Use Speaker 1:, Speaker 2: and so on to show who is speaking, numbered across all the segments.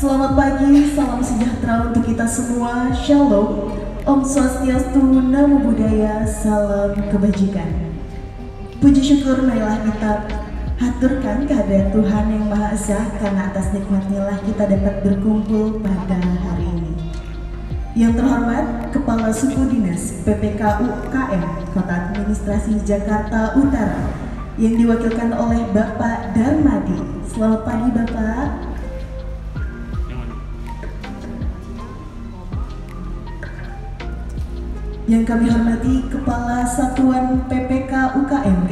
Speaker 1: Selamat pagi, salam sejahtera untuk kita semua. Shalom, Om Swastiastu, Namo Buddhaya, salam kebajikan. Puji syukur marilah kita haturkan kehadirat Tuhan yang Maha Esa, karena atas nikmat-Nya lah kita dapat berkumpul pada hari ini. Yang terhormat Kepala Suku Dinas PPK UKM Kota Administrasi Jakarta Utara yang diwakilkan oleh Bapak Darmadi. Selamat pagi Bapak. Yang kami hormati Kepala Satuan PPK UKM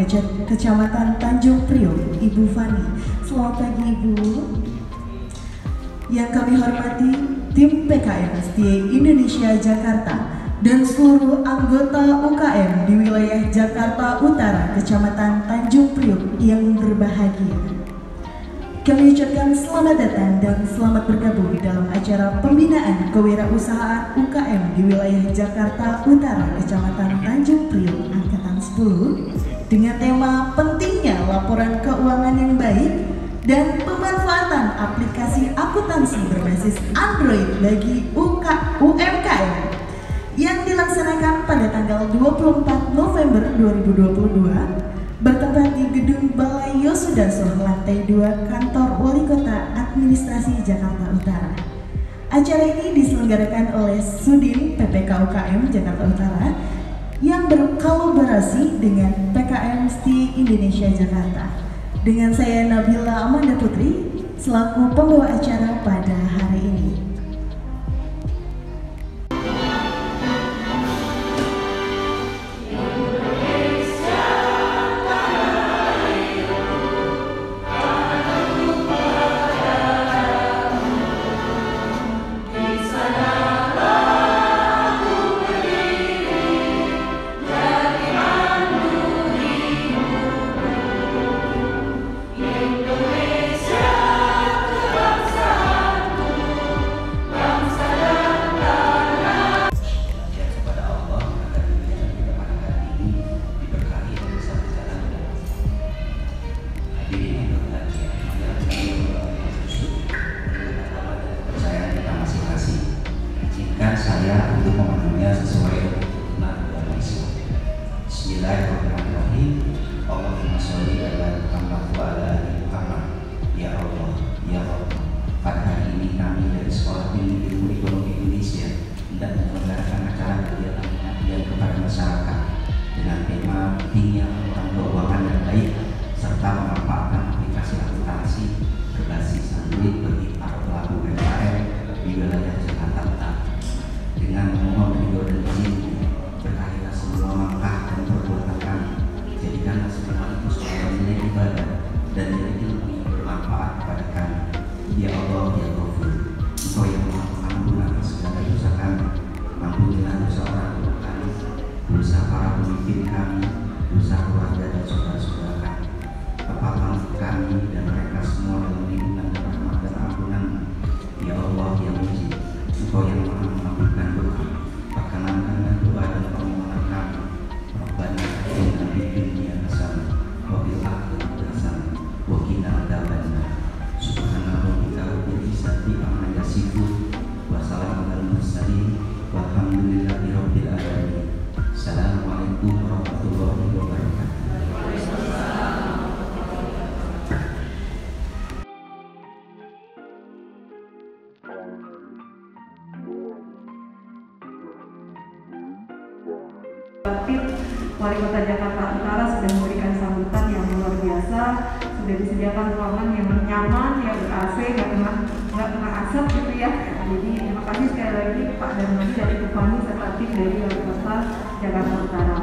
Speaker 1: Kecamatan Tanjung Priok, Ibu Fani. Selamat pagi Ibu. Yang kami hormati tim PKM STA Indonesia Jakarta dan seluruh anggota UKM di wilayah Jakarta Utara, Kecamatan Tanjung Priok yang berbahagia. Kami ucapkan selamat datang dan selamat bergabung dalam acara pembinaan kewirausahaan UKM di wilayah Jakarta Utara, Kecamatan Tanjung Priok, Angkatan 10, dengan tema pentingnya laporan keuangan yang baik dan pemanfaatan aplikasi akuntansi berbasis Android bagi UMKM yang dilaksanakan pada tanggal 24 November 2022 bertempat di Gedung Balai Yosudarso, lantai 2 Kantor Wali Kota Administrasi Jakarta Utara. Acara ini diselenggarakan oleh Sudin PPK UKM Jakarta Utara yang berkolaborasi dengan PKM STA Indonesia Jakarta. Dengan saya Nabila Amanda Putri selaku pembawa acara pada hari ini.
Speaker 2: Saya untuk memenuhinya sesuai tuntunan agama Islam. Bismillahirrahmanirrahim. Allahumma sholli ala Muhammad wa ala ali Muhammad. Ya Allah, ya Allah. Pada hari ini kami dari Sekolah Tinggi Ilmu Ekonomi Indonesia hendak menyelenggarakan acara pengabdian kepada masyarakat dengan tema pentingnya laporan keuangan yang baik serta memanfaatkan aplikasi akuntansi berbasis Android bagi para pelaku UMKM di wilayah Jakarta Utara. Dengan memohon ridho dan izin, berkailah semua langkah dan perbuatan kami. Jadikanlah semua itu sebagai nilai ibadah dan nilai ilmu yang bermanfaat kepada kami. Ya Allah, ya Ghafur, Engkau yang Maha Pengampun atas segala dosa kami. Ampunilah dosa orang tua kami, dosa para pemimpin kami, dosa keluarga dan saudara-saudara kami. Tepatlah kami dan mereka semua dalam lindungan dan rahmat dan ampunan. Ya Allah, ya Mujib, Engkau yang Maha mengabulkan doa, perkenankan doa dan permohonan kami. Rabbana atina fid dunya hasanah wa fil akhirati hasanah wa qina adzabannar. Subhana rabbika rabbil izzati amma yasifun wa salamun alal mursalin walhamdulillahi rabbil alamin. Assalamualaikum warahmatullahi wabarakatuh.
Speaker 3: Wali Kota Jakarta Utara sudah memberikan sambutan yang luar biasa, sudah disediakan ruangan yang nyaman, yang ber-AC, nggak kena asap gitu ya. Jadi terima kasih sekali lagi Pak Darmadi dari Ibu Fani serta tim dari Wali Kota Jakarta Utara.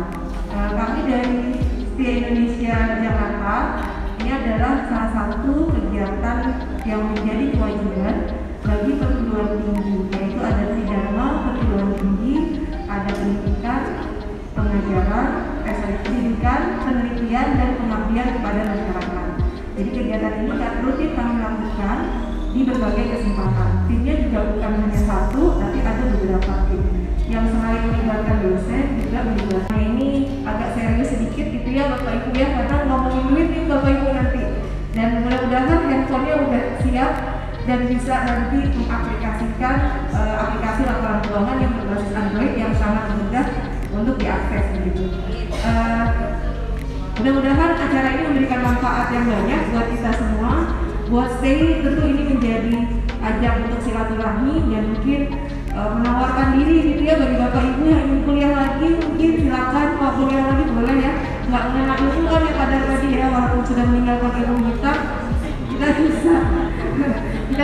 Speaker 3: Kami dari STA Indonesia Jakarta, ini adalah salah satu kegiatan yang menjadi kewajiban bagi perguruan tinggi, yaitu ada Tridharma perguruan tinggi, ada pendidikan, pengajaran, pendidikan, penelitian, dan pengabdian kepada masyarakat. Jadi kegiatan ini rutin kami lakukan di berbagai kesempatan. Timnya juga bukan hanya satu, tapi ada beberapa tim yang selain melibatkan dosen juga melibatkan. Nah, ini agak serius sedikit gitu ya Bapak Ibu ya, karena ngomongin duit nih Bapak Ibu nanti. Dan mudah-mudahan handphonenya udah siap dan bisa nanti mengaplikasikan aplikasi laporan keuangan yang berbasis Android yang sangat mudah untuk diakses begitu. Mudah-mudahan acara ini memberikan manfaat yang banyak buat kita semua. Buat Stay tentu ini menjadi ajang untuk silaturahmi dan mungkin menawarkan diri gitu ya bagi bapak ibu yang ingin kuliah lagi, mungkin silakan kalau kuliah lagi boleh ya, nggak mengenal ilmu kan ya kadar tadi ya, walaupun sudah meninggalkan ilmu kita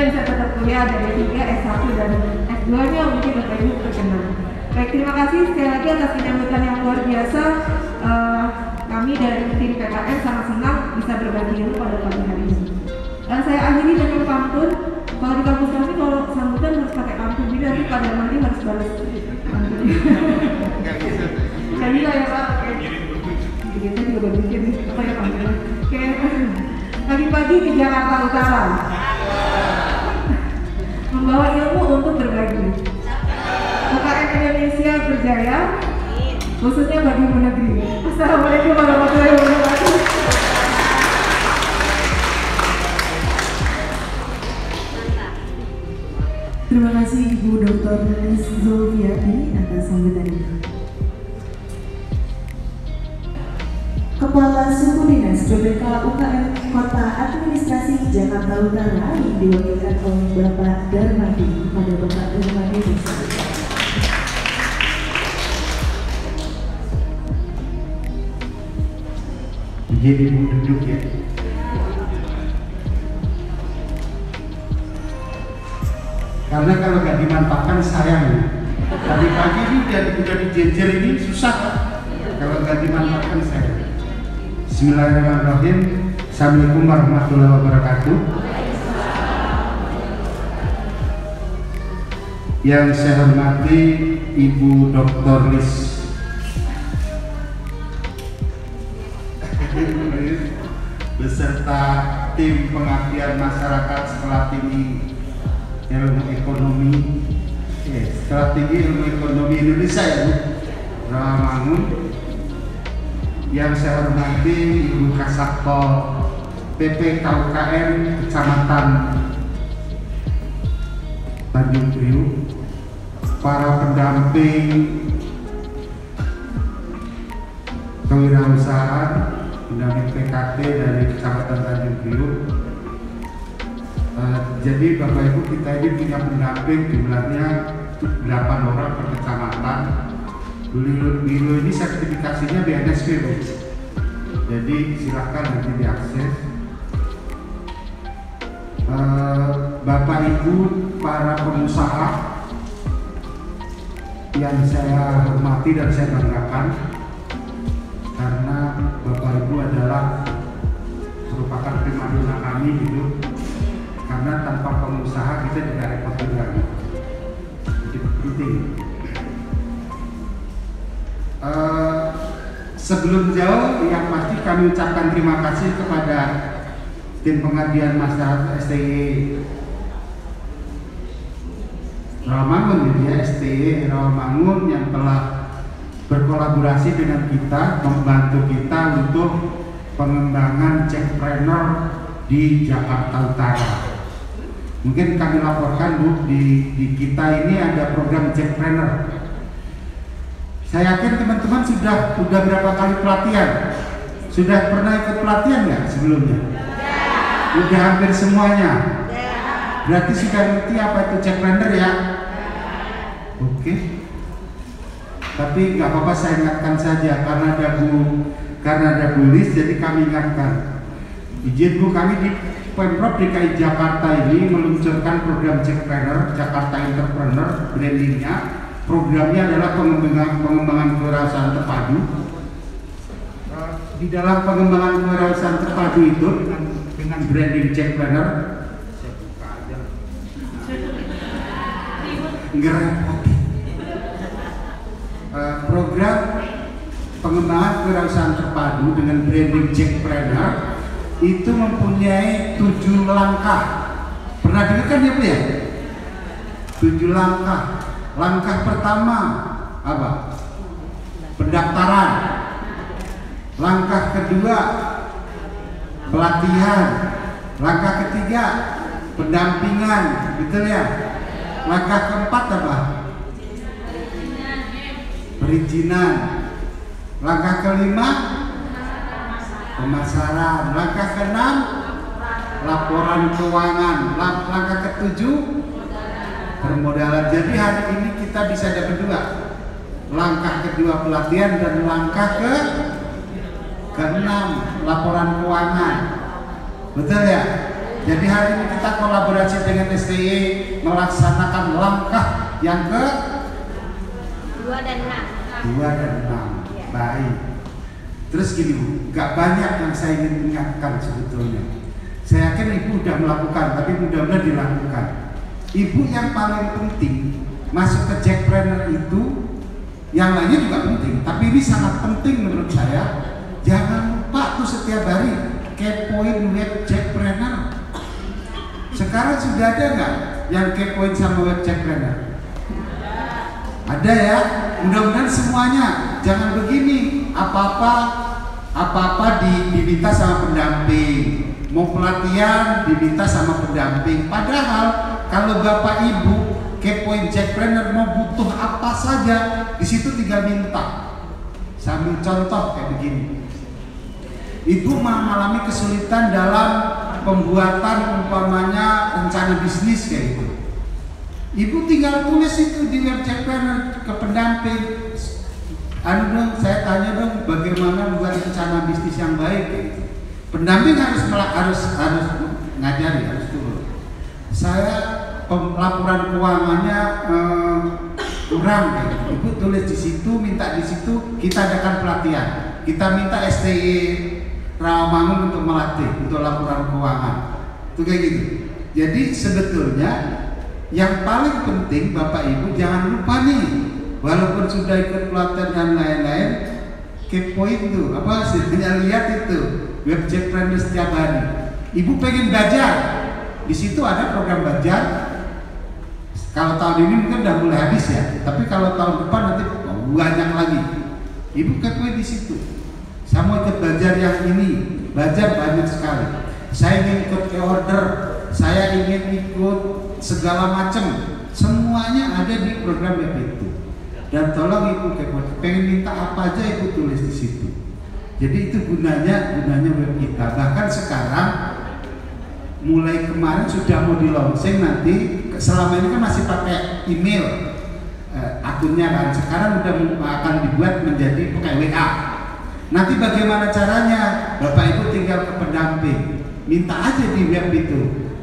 Speaker 3: bisa tetap kuliah dari D3, S1 dan S2 nya mungkin bapak ibu berkenan. Baik, terima kasih sekali lagi atas penyambutan yang luar biasa. Kami dari tim PKN sangat senang bisa berbagi ilmu pada pagi hari ini. Saya akhiri dengan pantun. Kalau di kampus kami kalau sambutan harus pakai pantun, jadi nanti pada nanti harus balas pantun. Jadi lah ya Pak. Kita juga berpikir nih apa ya pantunnya. Oke. Pagi-pagi ke Jakarta Utara. Membawa ilmu untuk berbagi. UKM Indonesia berjaya, khususnya bagi negeri. Assalamualaikum warahmatullahi wabarakatuh.
Speaker 1: Terima kasih Ibu Dr. Zulfiati atas sambutan itu. Kepala Suku Dinas PBK UKM Kota Administrasi Jakarta Utara yang diwakilkan oleh Bapak Darmadi. Kepada Bapak Darmadi
Speaker 4: Jadi Ibu duduk ya. Karena kalau nggak dimanfaatkan sayang. Tadi pagi ini udah dijejer ini susah kalau nggak dimanfaatkan sayang. Bismillahirrahmanirrahim. Assalamualaikum warahmatullahi wabarakatuh. Yang saya hormati Ibu Dr. Lis beserta tim pengabdian masyarakat Strategi Ilmu Ekonomi Strategi Ilmu Ekonomi Indonesia ya Bu Rawamangun. Yang saya hormati Ibu Kasatpol PP KUKM Kecamatan Tanjung Priok, para pendamping kewirausahaan, pendamping PKT dari Kecamatan Tanjung Priok. Jadi Bapak Ibu kita ini punya pendamping jumlahnya 8 orang per kecamatan. Dulu ini sertifikasinya BNSP Bu. Jadi silakan nanti diakses. Bapak Ibu para pengusaha yang saya hormati dan saya banggakan, karena Bapak Ibu adalah merupakan primadona kami gitu. Karena tanpa pengusaha kita tidak repot juga. Jadi penting. Sebelum jauh, yang pasti kami ucapkan terima kasih kepada tim pengabdian masyarakat STY Rawamangun ya, STY Rawamangun yang telah berkolaborasi dengan kita, membantu kita untuk pengembangan Jackpreneur di Jakarta Utara. Mungkin kami laporkan Bu, di kita ini ada program Jackpreneur. Saya yakin teman-teman sudah berapa kali pelatihan? Sudah pernah ikut pelatihan nggak sebelumnya? Udah hampir semuanya. Berarti sudah ngerti apa itu Jackpreneur ya? Oke. Tapi nggak apa-apa, saya ingatkan saja karena ada Bu Lis, jadi kami ingatkan. Izin Bu, kami di Pemprov DKI Jakarta ini meluncurkan program Jackpreneur, Jakarta Entrepreneur, brandingnya. Programnya adalah pengembangan kewirausahaan terpadu. Di dalam pengembangan kewirausahaan terpadu itu dengan branding Jackpreneur, saya buka aja. Ngerepoti. Program pengembangan kewirausahaan terpadu dengan branding Jackpreneur itu mempunyai 7 langkah. Pernah dengar kan ya Bu ya? 7 langkah. Langkah pertama apa? Pendaftaran. Langkah kedua pelatihan. Langkah ketiga pendampingan, betul ya? Langkah keempat apa? Perizinan. Langkah kelima pemasaran. Langkah keenam laporan keuangan. Langkah ketujuh permodalan. Jadi hari ini kita bisa dapat dua. Langkah kedua pelatihan dan langkah keenam laporan keuangan. Betul ya? Jadi hari ini kita kolaborasi dengan STY melaksanakan langkah yang ke
Speaker 5: 2 dan 6.
Speaker 4: 2 dan 6. Baik. Terus gini Bu, gak banyak yang saya ingin ingatkan sebetulnya. Saya yakin Ibu sudah melakukan, tapi mudah-mudahan dilakukan. Ibu yang paling penting masuk ke Jackpreneur itu, yang lainnya juga penting, tapi ini sangat penting menurut saya. Jangan lupa tuh setiap hari kepoin web Jackpreneur. Sekarang sudah ada nggak yang kepoin sama web Jackpreneur? Ada ya. Mudah-mudahan semuanya. Jangan begini, apa-apa diminta sama pendamping, mau pelatihan diminta sama pendamping. Padahal kalau Bapak Ibu kepoin Jackpreneur mau butuh apa saja, di situ tinggal minta. Sambil contoh kayak begini. Ibu mengalami kesulitan dalam pembuatan umpamanya rencana bisnis kayak gitu. Ibu tinggal tulis itu di web Jackpreneur ke pendamping. Saya tanya dong bagaimana membuat rencana bisnis yang baik kayak gitu. Pendamping harus ngajari, harus turun. Saya laporan keuangannya kurang kayak gitu. Ibu tulis di situ, minta di situ, kita adakan pelatihan. Kita minta STY Rawamangun untuk melatih untuk laporan keuangan. Itu kayak gitu. Jadi sebetulnya yang paling penting Bapak Ibu jangan lupa nih, walaupun sudah ikut pelatihan dan lain-lain, kepoin tuh apa hasilnya, lihat itu web Jackpreneur setiap hari. Ibu pengen belajar, di situ ada program belajar. Kalau tahun ini mungkin udah mulai habis ya, tapi kalau tahun depan nanti banyak lagi. Ibu kepoin di situ. Saya mau ikut belajar yang ini, belajar banyak sekali. Saya ingin ikut e-order, saya ingin ikut segala macam, semuanya ada di program web itu. Dan tolong Ibu kepoin, pengen minta apa aja Ibu tulis di situ. Jadi itu gunanya web kita. Bahkan sekarang mulai kemarin sudah mau di launching nanti. Selama ini kan masih pakai email akunnya kan. Sekarang udah akan dibuat menjadi pakai WA. Nanti bagaimana caranya? Bapak Ibu tinggal ke pendamping, minta aja di web itu.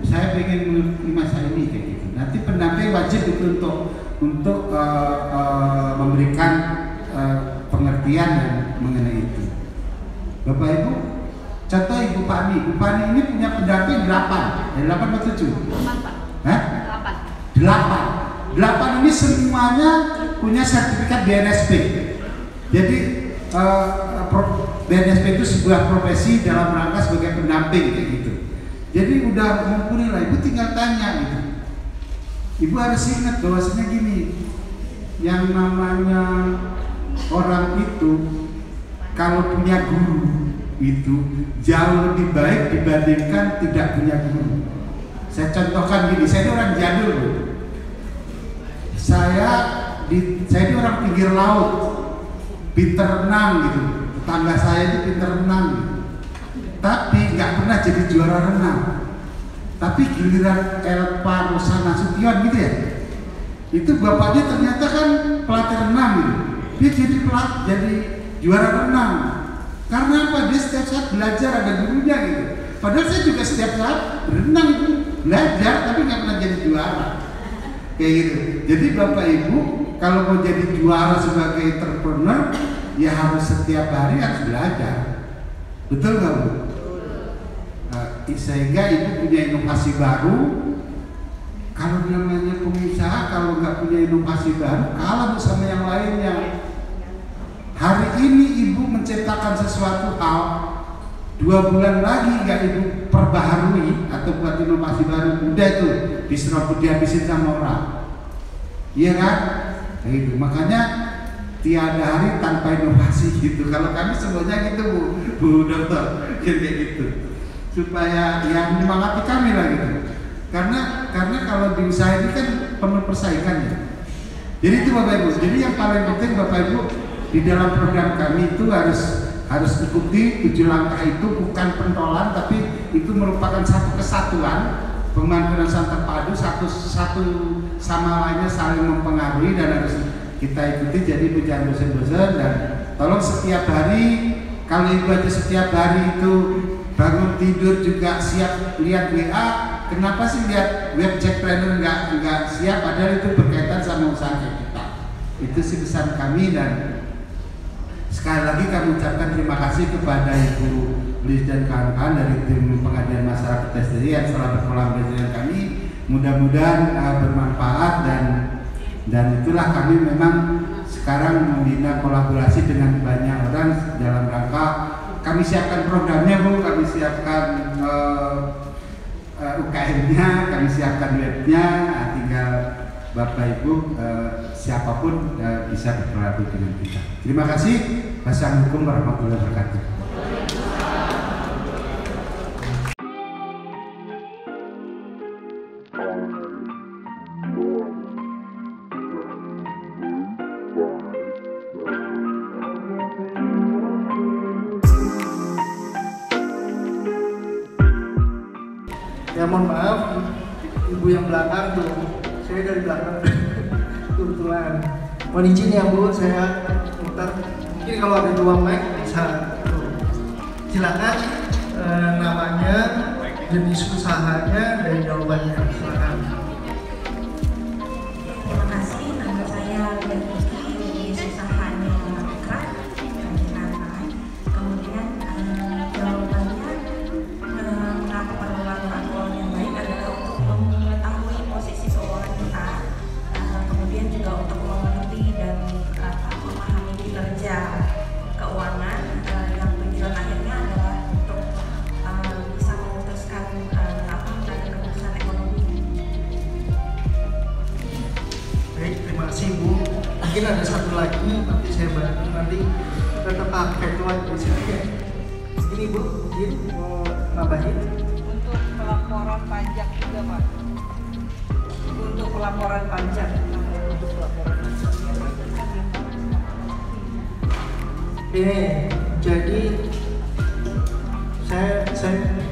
Speaker 4: Saya pengen mengerti masa ini kayak gitu. Nanti pendamping wajib itu untuk memberikan pengertian dan mengenai itu. Bapak Ibu, contoh Ibu Pani. Ibu Pani ini punya pendamping 8 atau 7?
Speaker 5: 8 Pak.
Speaker 4: Hah? 8 ini semuanya punya sertifikat BNSP. Jadi BNSP itu sebuah profesi dalam rangka sebagai pendamping kayak gitu. Jadi udah mumpuni lah. Ibu tinggal tanya gitu. Ibu harus ingat bahwasanya gini, yang namanya orang itu kalau punya guru itu jauh lebih baik dibandingkan tidak punya guru. Saya contohkan gini, saya ini orang jadul Bu. Saya ini orang pinggir laut, pinter renang gitu. Tetangga saya itu pinter renang gitu. Tapi nggak pernah jadi juara renang. Tapi giliran Elpa Rosa Nasution gitu ya, itu bapaknya ternyata kan pelatih renang gitu. Dia jadi juara renang. Karena apa? Dia setiap saat belajar, ada gurunya gitu. Padahal saya juga setiap saat berenang itu belajar, tapi nggak pernah jadi juara. Kayak gitu. Jadi Bapak Ibu kalau mau jadi juara sebagai entrepreneur, ya harus setiap hari harus belajar. Betul nggak Bu? Sehingga Ibu punya inovasi baru. Kalau namanya pengusaha, kalau nggak punya inovasi baru, kalah bersama yang lainnya. Hari ini Ibu menciptakan sesuatu hal, 2 bulan lagi nggak Ibu perbaharui atau buat inovasi baru, udah tuh diserobot dihabisin sama orang. Iya kan? Kayak gitu. Makanya tiada hari tanpa inovasi gitu. Kalau kami semuanya gitu Bu Dokter, kayak gitu. Supaya yang menyemangati kami lah gitu. Karena kalau di usaha ini kan penuh persaingan ya. Jadi itu Bapak Ibu. Jadi yang paling penting Bapak Ibu di dalam program kami itu harus ikuti 7 langkah itu, bukan pentolan, tapi itu merupakan satu kesatuan, pembangunan terpadu, satu sama lainnya saling mempengaruhi dan harus kita ikuti. Jadi jangan bosan-bosan dan tolong setiap hari, kalau Ibu aja setiap hari itu bangun tidur juga siap lihat WA, kenapa sih lihat web Jackpreneur nggak siap, padahal itu berkaitan sama usaha kita. Itu sih pesan kami dan sekali lagi kami ucapkan terima kasih kepada Ibu Liz dan kawan-kawan dari tim Pengabdian Masyarakat SDI yang telah berkolaborasi dengan kami. Mudah-mudahan bermanfaat dan itulah kami memang sekarang membina kolaborasi dengan banyak orang dalam rangka kami siapkan programnya Bu, kami siapkan UKM-nya, kami siapkan webnya, tinggal Bapak Ibu siapapun bisa berkolaborasi dengan kita. Terima kasih. Wassalamualaikum warahmatullahi wabarakatuh.
Speaker 6: Ya mohon maaf, ibu yang belakang tuh, saya dari belakang kebetulan. Mohon izin ya Bu, saya muter. Mungkin kalau ada 2 mic bisa tuh. Silakan namanya, jenis usahanya, dan jawabannya. Silakan.
Speaker 5: Terima kasih, nama saya Devi, jenis usahanya Krak, Kerajinan. Kemudian jawabannya mengapa perluan keuangan yang baik adalah untuk mengetahui posisi keuangan kita, kemudian juga untuk mengerti dan memahami kinerja keuangan yang tujuan akhirnya adalah untuk bisa memutuskan mengambil keputusan ekonomi.
Speaker 6: Baik, terima kasih Bu. Mungkin ada satu lagi, nanti saya bantu, nanti tetap pakai tuan di sini ya. Ini Bu, mungkin mau nambahin?
Speaker 3: Untuk pelaporan pajak juga Pak. Untuk pelaporan pajak.
Speaker 6: Jadi saya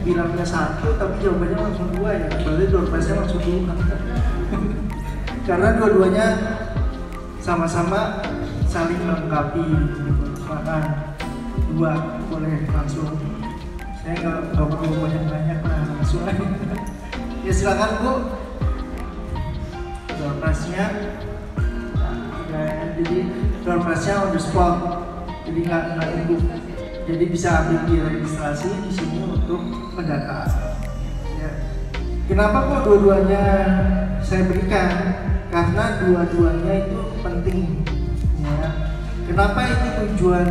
Speaker 6: bilangnya 1 tapi jawabannya langsung 2 ya. Berarti doorpassnya langsung 2. Karena dua-duanya sama-sama saling melengkapi. Silakan 2 boleh langsung. Saya nggak perlu banyak-banyak langsung aja. Ya silakan Bu. Doorpassnya. Jadi doorpassnya on the spot. Jadi nggak nunggu. Jadi bisa ambil di registrasi di sini untuk mendata. Ya. Kenapa kok dua-duanya saya berikan? Karena dua-duanya itu penting. Ya. Kenapa itu tujuan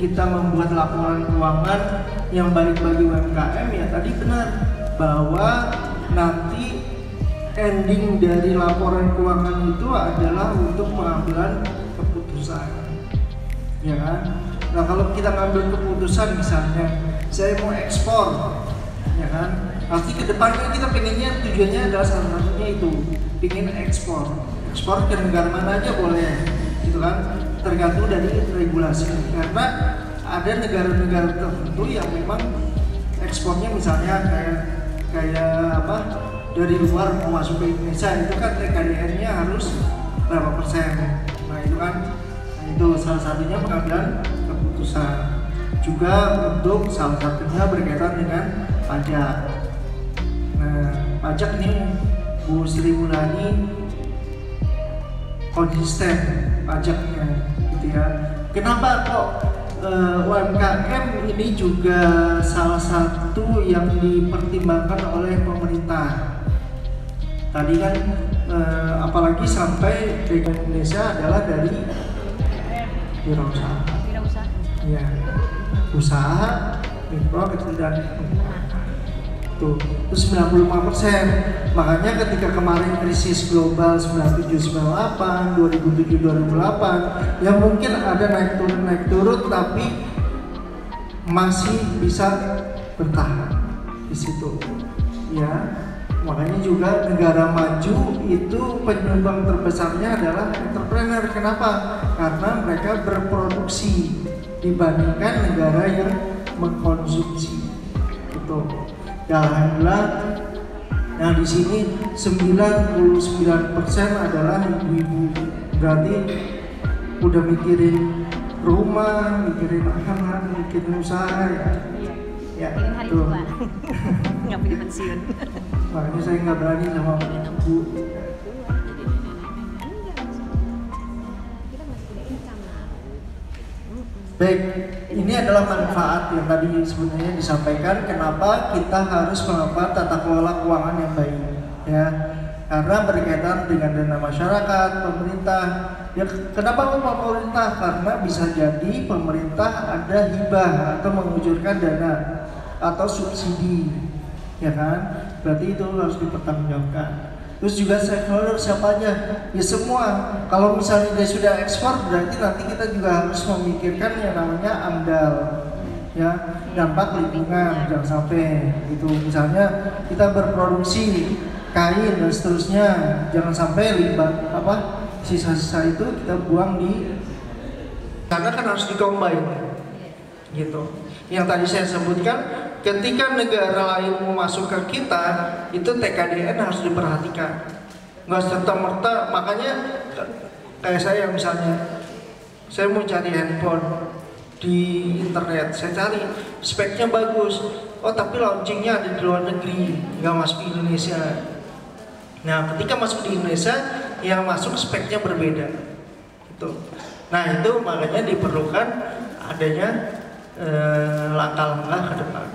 Speaker 6: kita membuat laporan keuangan yang baik bagi UMKM? Ya tadi benar bahwa nanti ending dari laporan keuangan itu adalah untuk pengambilan keputusan. Ya kan? Nah kalau kita ngambil keputusan misalnya saya mau ekspor, ya kan? Pasti ke depannya kita pengennya tujuannya adalah salah satunya itu pengen ekspor ke negara mana aja boleh, gitu kan? Tergantung dari regulasi. Karena ada negara-negara tertentu yang memang ekspornya misalnya kayak apa dari luar mau masuk ke Indonesia itu kan TKDN-nya harus berapa persen. Nah itu kan. Itu salah satunya pengambilan keputusan. Juga untuk salah satunya berkaitan dengan pajak. Nah, pajak ini Bu Sri Mulyani konsisten pajaknya, gitu ya. Kenapa kok UMKM ini juga salah satu yang dipertimbangkan oleh pemerintah? Tadi kan apalagi sampai di Indonesia adalah dari wirausaha. Ya, usaha mikro kecil dan tuh itu 95%. Makanya ketika kemarin krisis global 97-98, 2007-2008 yang mungkin ada naik turun tapi masih bisa bertahan di situ. Ya, Makanya juga negara maju itu penyumbang terbesarnya adalah entrepreneur. Kenapa? Karena mereka berproduksi dibandingkan negara yang mengkonsumsi. Itu. Alhamdulillah. Nah di sini 99% adalah ibu-ibu. Berarti udah mikirin rumah, mikirin anak, mikirin usaha ya. Ya,
Speaker 7: ingin hari tua, nggak pilih pensiun.
Speaker 6: Makanya saya nggak berani sama ibu. Baik, ini adalah manfaat yang tadi sebenarnya disampaikan. Kenapa kita harus melakukan tata kelola keuangan yang baik, ya? Karena berkaitan dengan dana masyarakat, pemerintah. Ya, kenapa pemerintah? Karena bisa jadi pemerintah ada hibah atau mengucurkan dana atau subsidi, ya kan? Berarti itu harus dipertanggungjawabkan. Terus juga stakeholder siapa aja? Ya semua. Kalau misalnya dia sudah ekspor, berarti nanti kita juga harus memikirkan yang namanya AMDAL, ya, dampak lingkungan, jangan sampai itu. Misalnya kita berproduksi kain dan seterusnya, jangan sampai limbah sisa-sisa itu kita buang di, karena kan harus dikombin, gitu. Yang tadi saya sebutkan, ketika negara lain mau masuk ke kita, itu TKDN harus diperhatikan. Nggak serta-merta, makanya kayak saya misalnya, saya mau cari handphone di internet, saya cari speknya bagus, oh tapi launchingnya ada di luar negeri, nggak masuk di Indonesia. Nah ketika masuk di Indonesia, yang masuk speknya berbeda. Gitu. Nah itu makanya diperlukan adanya langkah-langkah ke depan.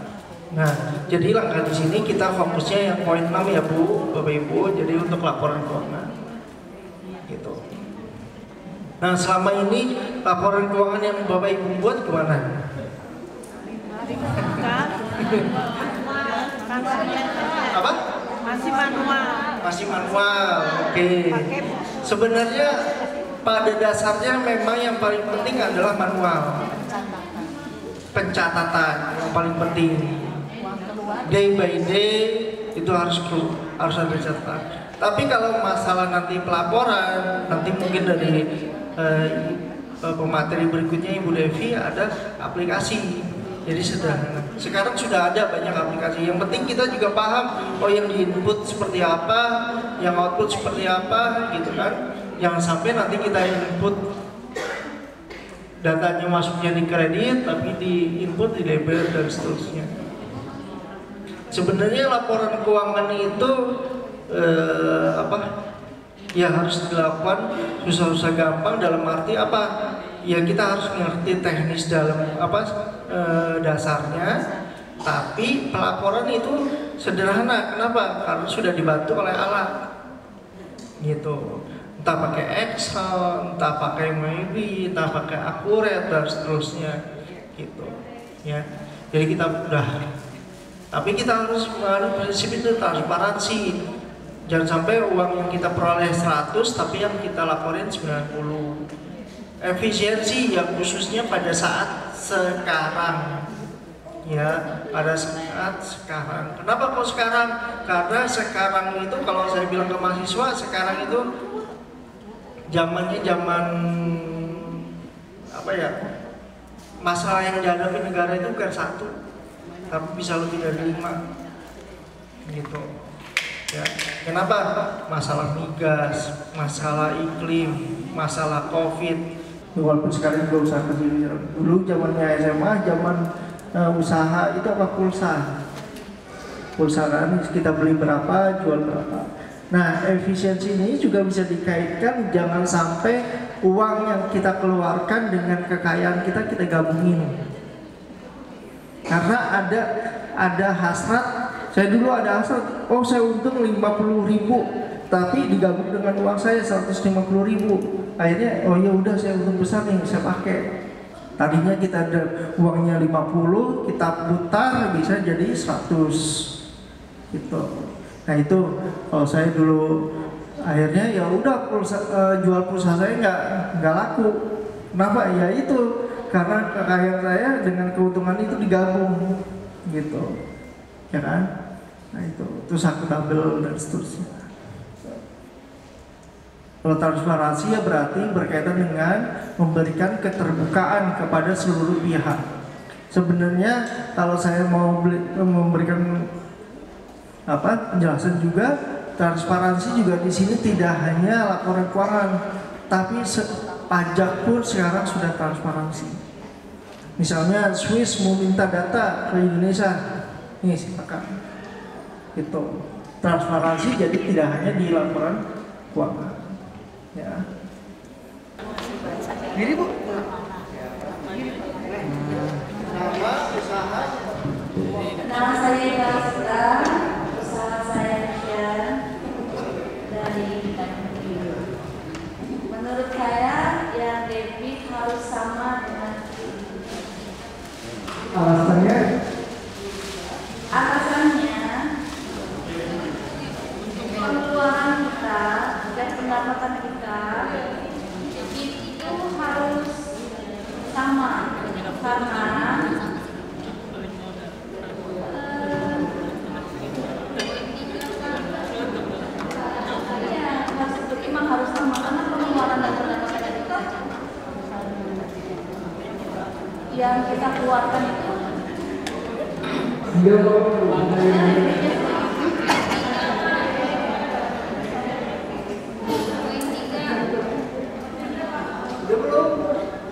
Speaker 6: Nah, jadi langkah di sini kita fokusnya yang poin 6 ya Bu, Bapak Ibu. Jadi untuk laporan keuangan, gitu. Nah, selama ini laporan keuangan yang Bapak Ibu buat gimana? Apa?
Speaker 7: Masih manual.
Speaker 6: Masih manual. Oke. Sebenarnya pada dasarnya memang yang paling penting adalah manual. Pencatatan yang paling penting, day by day itu harus ada catatan. Tapi kalau masalah nanti pelaporan, nanti mungkin dari pemateri berikutnya Ibu Devi ada aplikasi. Jadi sederhana. Sekarang sudah ada banyak aplikasi. Yang penting kita juga paham, oh yang di input seperti apa, yang output seperti apa, gitu kan. Jangan sampai nanti kita input datanya masuknya di kredit, tapi di input di debit dan seterusnya. Sebenarnya laporan keuangan itu ya harus dilakukan susah-susah gampang, dalam arti apa? Ya kita harus mengerti teknis dalam dasarnya, tapi pelaporan itu sederhana. Kenapa? Karena sudah dibantu oleh alat, gitu. Entah pakai Excel, entah pakai Maybe, entah pakai Accurate dan seterusnya, gitu. Ya, jadi kita udah. Tapi kita harus mengenai prinsip itu transparansi. Jangan sampai uang yang kita peroleh 100, tapi yang kita laporin 90. Efisiensi yang khususnya pada saat sekarang, ya, pada saat sekarang. Kenapa kok sekarang? Karena sekarang itu kalau saya bilang ke mahasiswa, sekarang itu zamannya zaman masalah yang dihadapi negara itu bukan satu, tapi bisa lebih dari 5, gitu. Ya, kenapa? Masalah migas, masalah iklim, masalah COVID. Walaupun sekarang juga usaha kecil, dulu zamannya SMA, zaman usaha itu apa, pulsa kan kita beli berapa, jual berapa. Nah, efisiensi ini juga bisa dikaitkan, jangan sampai uang yang kita keluarkan dengan kekayaan kita gabungin. Karena ada hasrat, saya dulu ada hasrat, oh saya untung 50.000, tapi digabung dengan uang saya 150.000. Akhirnya oh ya udah saya untung besar nih, saya pakai. Tadinya kita ada uangnya 50, kita putar bisa jadi 100, gitu. Nah itu kalau saya dulu akhirnya ya udah jual pulsa saya nggak laku. Kenapa? Ya itu karena kekayaan saya dengan keuntungan itu digabung, gitu, ya kan? Nah itu akuntabel dan seterusnya. Kalau transparansi ya berarti berkaitan dengan memberikan keterbukaan kepada seluruh pihak. Sebenarnya kalau saya mau memberikan penjelasan juga, transparansi juga di sini tidak hanya laporan keuangan, tapi pajak pun sekarang sudah transparansi. Misalnya Swiss mau minta data ke Indonesia, nih silakan. Itu transparansi, jadi tidak hanya di laporan keuangan. Ya. Diri Bu. Nama usaha.
Speaker 5: Nama saya Ika, usaha saya dari menurut saya yang debit harus sama dengan
Speaker 6: Alasannya?
Speaker 5: Alasannya pengeluaran kita dan pendapatan kita itu harus sama karena harus sama karena pengeluaran dan pendapatan kita yang kita keluarkan itu
Speaker 6: belum.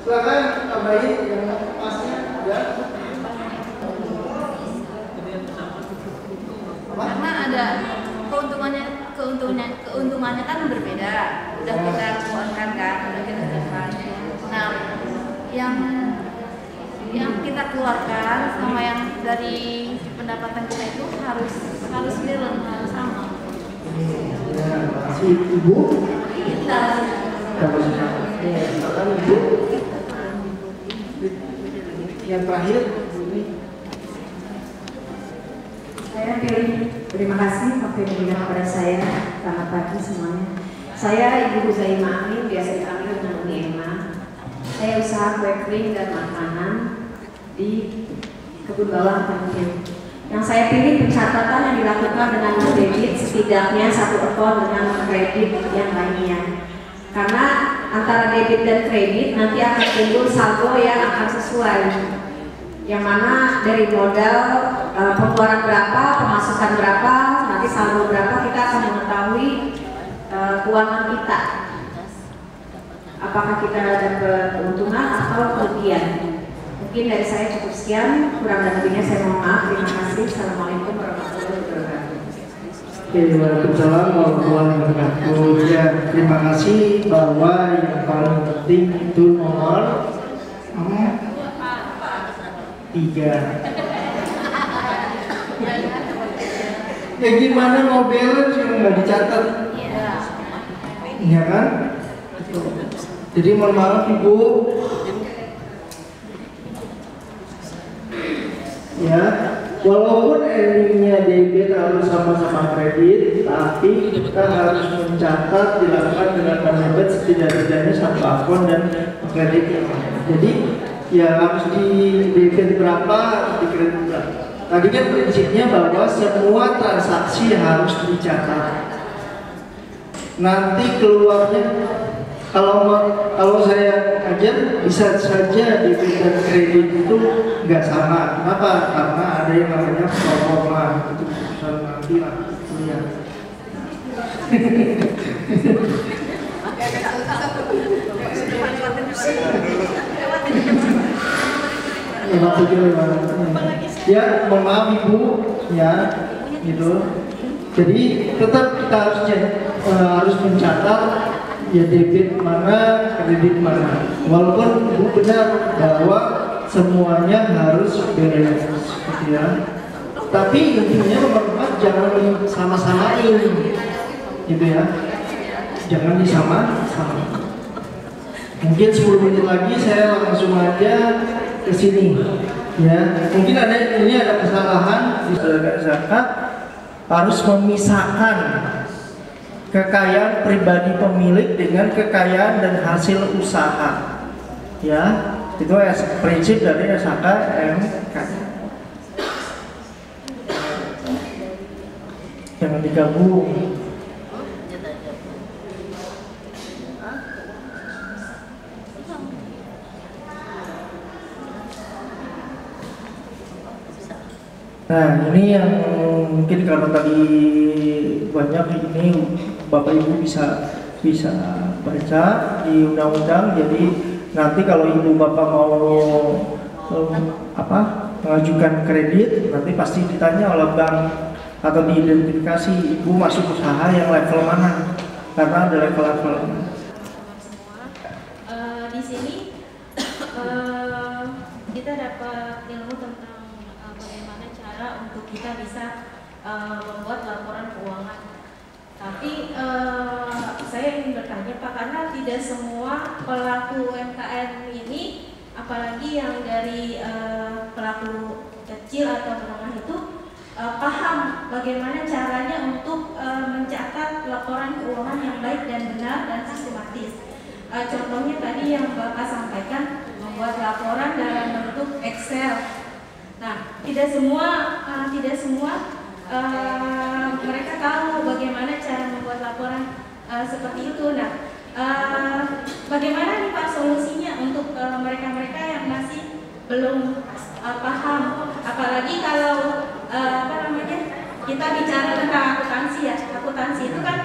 Speaker 6: Silakan tambahin yang pasnya ya.
Speaker 5: karena ada keuntungannya kan berbeda. Udah kita keluarkan kan, udah kita keluarkan. Nah, yang kita keluarkan sama yang dari pendapatan kita itu harus balance, harus sama.
Speaker 6: Ya, kasih Ibu.
Speaker 5: Kita
Speaker 6: Ibu. Yang terakhir.
Speaker 8: Saya pilih, terima kasih waktu yang diberikan kepada saya. Selamat pagi semuanya. Saya Ibu Huzaimah Amin, biasa dipanggil dengan Umi Emma. Saya usaha kue kering dan makanan di Kebun Bawang Tanjung. Yang saya pilih pencatatan yang dilakukan dengan debit setidaknya satu akun dengan kredit yang lainnya. Karena antara debit dan kredit nanti akan timbul saldo yang akan sesuai. Yang mana dari modal pengeluaran berapa, pemasukan berapa, nanti saldo berapa, kita akan mengetahui keuangan kita. Apakah kita dapat keuntungan atau kerugian. Mungkin dari saya cukup sekian, kurang dan lebihnya saya mohon maaf. Terima kasih. Assalamualaikum warahmatullahi wabarakatuh.
Speaker 6: Waalaikumsalam warahmatullahi wabarakatuh. Ya, terima kasih bahwa yang paling penting itu nomor 3. Ya gimana mau balance yang nggak dicatat? Iya kan? Jadi mohon maaf Ibu. Ya, walaupun endingnya debit harus sama-sama kredit, tapi kita harus mencatat dilakukan dengan debit setidaknya satu akun dan kredit yang lain. Jadi ya harus di debit berapa, di kredit berapa. Tadi kan prinsipnya bahwa semua transaksi harus dicatat. Nanti keluarnya kalau saya ajar bisa saja debit dan kredit itu nggak sama. Kenapa? Karena ada yang namanya proforma, itu keputusan nanti lah. Ya. Ya, mohon maaf Ibu, ya, gitu. Jadi tetap kita harus mencatat ya debit mana, kredit mana. Walaupun Ibu benar bahwa semuanya harus balance, gitu ya. Tapi intinya nomor 4 jangan sama-samain, gitu ya. Jangan disama-samain. Mungkin 10 menit lagi saya langsung aja ke sini, ya. Mungkin ini ada kesalahan di zakat harus memisahkan kekayaan pribadi pemilik dengan kekayaan dan hasil usaha, ya. Itu prinsip dari SHK-MK. bergabung. Nah, ini yang mungkin karena tadi banyak ini Bapak Ibu bisa baca di undang-undang. Jadi nanti kalau Ibu Bapak mau mengajukan kredit, nanti pasti ditanya oleh bank atau diidentifikasi Ibu masuk usaha yang level mana, karena ada level-level.
Speaker 5: Di sini kita dapat ilmu tentang bagaimana cara untuk kita bisa membuat laporan keuangan. Tapi saya ingin bertanya Pak, karena tidak semua pelaku UMKM ini, apalagi yang dari pelaku kecil atau menengah itu paham bagaimana caranya untuk mencatat laporan keuangan yang baik dan benar dan sistematis. Contohnya tadi yang Bapak sampaikan, membuat laporan dalam bentuk Excel. Nah, tidak semua mereka tahu bagaimana cara membuat laporan seperti itu. Nah, bagaimana nih Pak solusinya untuk mereka-mereka yang masih belum paham, apalagi kalau kita bicara tentang akuntansi ya. Akuntansi itu kan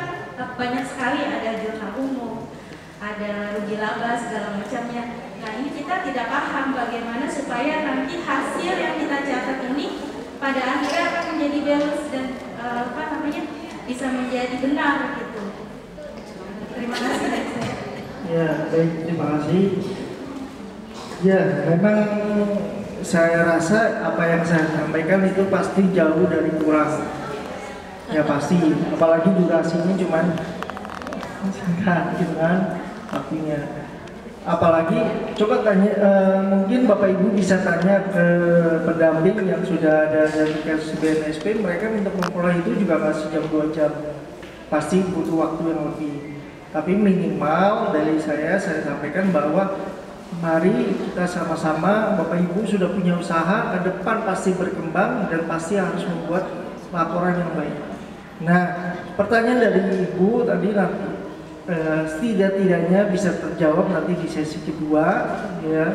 Speaker 5: banyak sekali, ada jurnal umum, ada rugi laba segala macamnya. Nah, ini kita tidak paham bagaimana supaya nanti hasil yang kita catat ini pada akhirnya akan menjadi balance dan bisa menjadi benar gitu. Terima kasih.
Speaker 6: Ya, baik, terima kasih. Ya, memang saya rasa apa yang saya sampaikan itu pasti jauh dari kurang. Ya pasti, apalagi durasinya cuman dengan waktunya. Apalagi coba tanya, mungkin Bapak Ibu bisa tanya ke pendamping yang sudah ada dari kasus BNSP, mereka untuk memperoleh itu juga nggak sejam 2 jam, pasti butuh waktu yang lebih. Tapi minimal dari saya sampaikan bahwa mari kita sama-sama, Bapak Ibu sudah punya usaha, ke depan pasti berkembang dan pasti harus membuat laporan yang baik. Nah, pertanyaan dari Ibu tadi nanti setidak-tidaknya bisa terjawab nanti di sesi kedua, ya.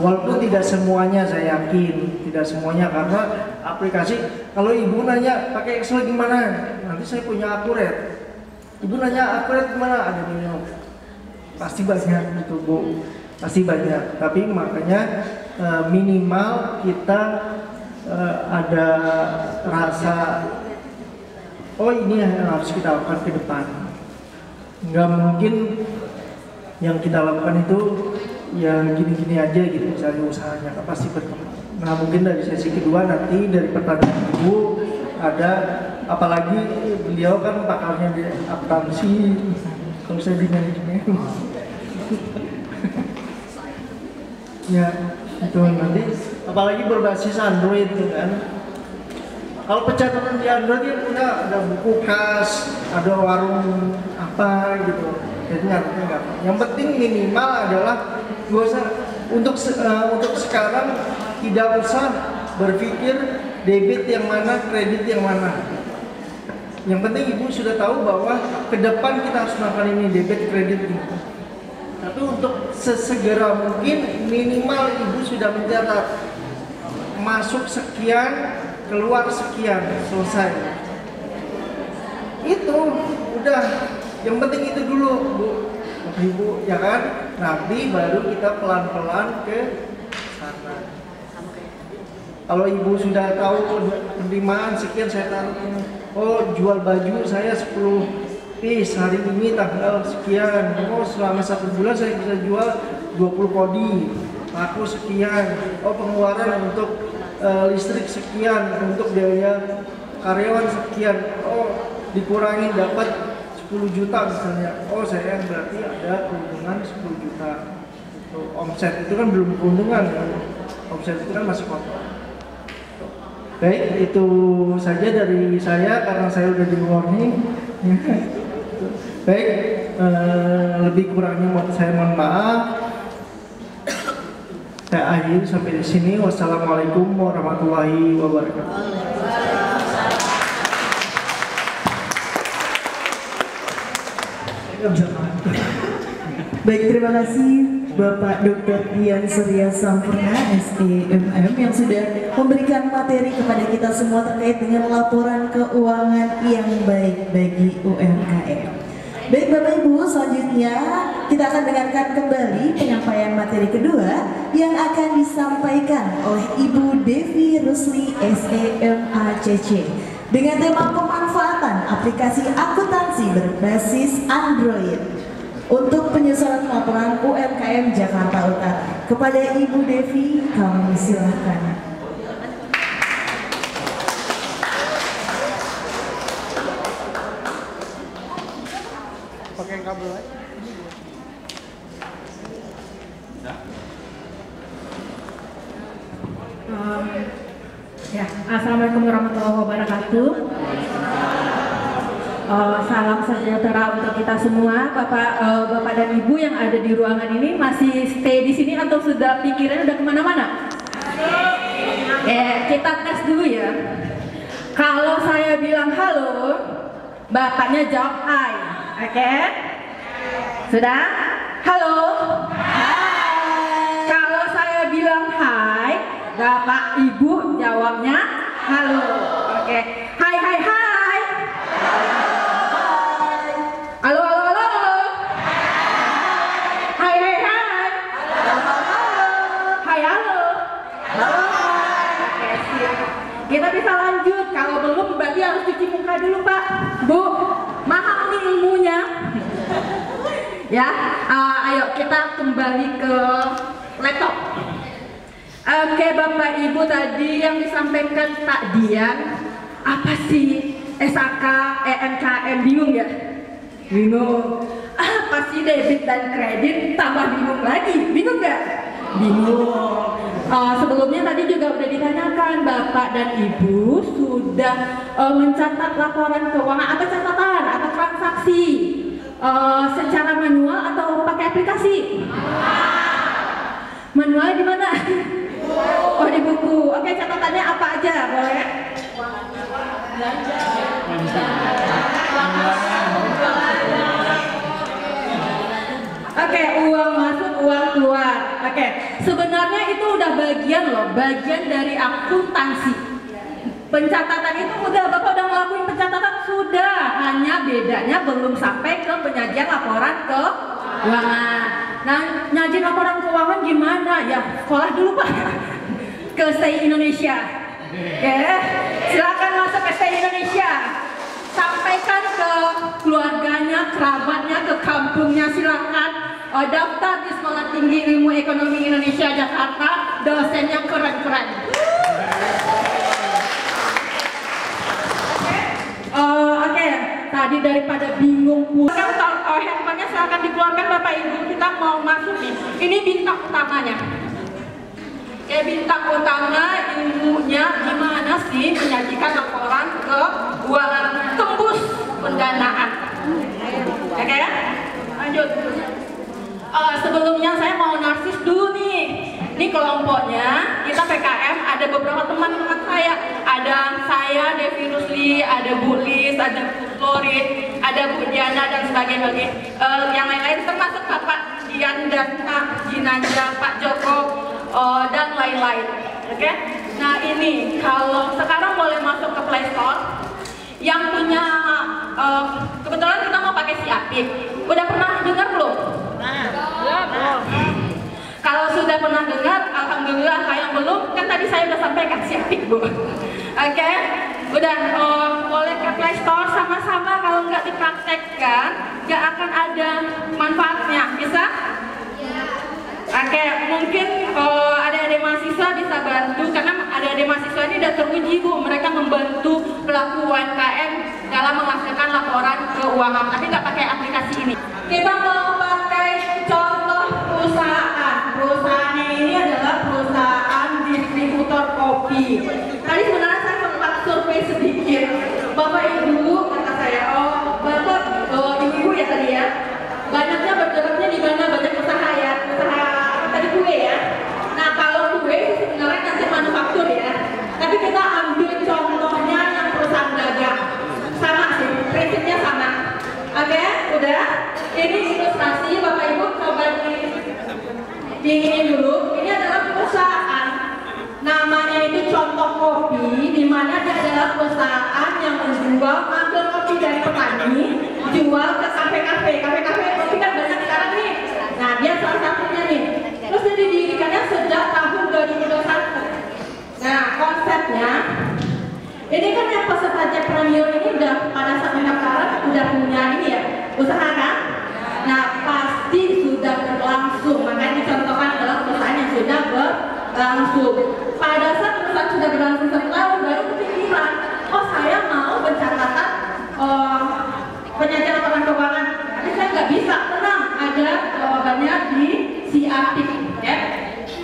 Speaker 6: Walaupun tidak semuanya, saya yakin tidak semuanya, karena aplikasi. Kalau Ibu nanya pakai Excel gimana, nanti saya punya Accurate. Ibu nanya Accurate gimana, ada minum. Pasti banyak gitu Bu, pasti banyak. Tapi makanya minimal kita ada rasa, oh ini yang harus kita lakukan ke depan. Nggak mungkin yang kita lakukan itu ya gini-gini aja gitu, misalnya usahanya kan pasti berkembang. Nah, mungkin dari sesi kedua nanti dari pertanyaan Ibu ada, apalagi beliau kan pakarnya di akuntansi, kalau saya di manajemen. Ya, itu nanti apalagi berbasis Android itu kan. Kalau pencatatan di Android ya punya ada buku kas, ada warung apa gitu. Jadi nggak. Yang penting minimal adalah untuk sekarang tidak usah berpikir debit yang mana, kredit yang mana. Yang penting Ibu sudah tahu bahwa ke depan kita harus melakukan ini, debit, kredit ini. Tapi untuk sesegera mungkin minimal Ibu sudah mencatat masuk sekian, keluar sekian, selesai. Itu udah, yang penting itu dulu Bu, Ibu, ya kan? Nanti baru kita pelan-pelan ke sana. Kalau Ibu sudah tahu penerimaan sekian, saya taruh, oh jual baju saya 10 piece hari ini tanggal sekian, oh selama 1 bulan saya bisa jual 20 kodi, laku sekian, oh pengeluaran untuk listrik sekian, untuk biaya karyawan sekian, oh dikurangi dapat 10 juta misalnya, oh saya berarti ada keuntungan 10 juta. Omset itu kan belum keuntungan, omset itu kan masih kotor. Baik, itu saja dari saya karena saya udah di warning. Baik, lebih kurangnya saya mohon maaf. Saya akhiri sampai di sini. Wassalamualaikum warahmatullahi wabarakatuh.
Speaker 1: Baik, terima kasih Bapak Dr. Dian Surya Sampurna, STMM, yang sudah memberikan materi kepada kita semua terkait dengan laporan keuangan yang baik bagi UMKM. Baik Bapak Ibu, selanjutnya kita akan dengarkan kembali penyampaian materi kedua yang akan disampaikan oleh Ibu Devi Rusli, SEMACC, dengan tema pemanfaatan aplikasi akuntansi berbasis Android untuk penyusunan laporan UMKM Jakarta Utara. Kepada Ibu Devi, kami silakan.
Speaker 6: Pakai kabel aja.
Speaker 3: Assalamualaikum warahmatullahi wabarakatuh. Salam sejahtera untuk kita semua, Bapak dan Ibu yang ada di ruangan ini. Masih stay di sini atau sudah pikirannya udah kemana-mana? Kita tes dulu ya. Kalau saya bilang halo, Bapaknya jawab hai, oke? Sudah? Halo? Hai. Kalau saya bilang hai, Bapak Ibu jawabnya halo, oke? Hai hai hai. Halo halo halo. Hai hai hai. Hai halo. Oke, siap. Kita bisa lanjut. Kalau belum berarti harus cuci muka dulu Pak, Bu. Mahal nih ilmunya. Ya, ayo kita kembali ke laptop. Oke Bapak Ibu, tadi yang disampaikan Pak Dian, apa sih SAK, EMKM, bingung ya? Bingung. Apa sih debit dan kredit, tambah bingung lagi, bingung nggak? Bingung. Sebelumnya tadi juga udah ditanyakan, Bapak dan Ibu sudah mencatat laporan keuangan atau catatan atau transaksi secara manual atau pakai aplikasi? Manual di mana? Oh, di buku. Oke, catatannya apa aja? Boleh? Oke, uang masuk, uang keluar. Oke, sebenarnya itu udah bagian loh, bagian dari akuntansi. Pencatatan itu udah, Bapak udah ngelakuin pencatatan sudah, hanya bedanya belum sampai ke penyajian laporan keuangan. Nah, nyajin laporan keuangan gimana? Ya, sekolah dulu Pak. Ke STI Indonesia. Ya, silakan masuk ke STI Indonesia. Sampaikan ke keluarganya, kerabatnya, ke kampungnya, silakan daftar di Sekolah Tinggi Ilmu Ekonomi Indonesia Jakarta. Dosennya keren-keren. Oke, tadi daripada bingung pulang, kalau handphonenya silahkan dikeluarkan Bapak Ibu, kita mau masuk nih. Ini bintang utamanya. Oke, bintang utama ilmunya gimana sih menyajikan laporan keuangan tembus pendanaan. Oke, lanjut. Sebelumnya saya mau narsis dulu nih. Ini kelompoknya, kita PKM, ada beberapa teman-teman saya. Ada saya, Devi Rusli, ada Bu Lis, ada Bu Florid, ada Bu Diana, dan sebagainya. Yang lain-lain termasuk Bapak Dian dan Pak Jinanja, Pak Joko, dan lain-lain. Oke? Nah ini, kalau sekarang boleh masuk ke Play Store. Yang punya, kebetulan kita mau pakai si Apik. Udah pernah dengar belum? Belum. Kalau sudah pernah dengar, alhamdulillah. Yang belum, kan tadi saya udah sampaikan si Apik, Bu. Oke, udah boleh ke Play Store sama-sama. Kalau nggak dipraktekkan, nggak akan ada manfaatnya. Bisa? Oke, mungkin adik-adik mahasiswa bisa bantu, karena adik-adik mahasiswa ini sudah teruji Bu, mereka membantu pelaku UMKM dalam menghasilkan laporan keuangan, tapi nggak pakai aplikasi ini. Kita mau pakai contoh perusahaan. Perusahaannya ini adalah perusahaan distributor kopi. Tadi sebenarnya saya sempat survei sedikit. Bapak Ibu kata saya, Bapak Ibu ya tadi ya. Banyaknya bergeraknya di mana? Banyak usaha ya, usaha tadi kue ya. Nah kalau kue sebenarnya nanti manufaktur ya. Tapi kita ambil contohnya yang perusahaan dagang. Sama sih, prinsipnya sama. Oke, udah. Ini ilustrasi, Bapak Ibu coba
Speaker 9: diinginin dulu. Ini adalah perusahaan, namanya itu Contoh Kopi, di mana dia adalah perusahaan yang menjual ambil kopi dari petani, jual ke kafe-kafe. Kafe-kafe kopi kan banyak sekarang nih. Nah, dia salah satunya nih. Terus dia didirikannya sejak tahun 2021. Nah, konsepnya ini kan yang peserta Jack Premier ini udah pada saat pendaftaran udah punya ini ya, usaha kan? Nah, pasti sudah berlangsung. Makanya dicontohkan adalah perusahaan yang sudah berlangsung. Pada saat perusahaan sudah berlangsung setahun, baru kepikiran, oh saya mau pencatatan penyajian laporan keuangan. Tapi saya nggak bisa, tenang, ada jawabannya di si Apik, ya.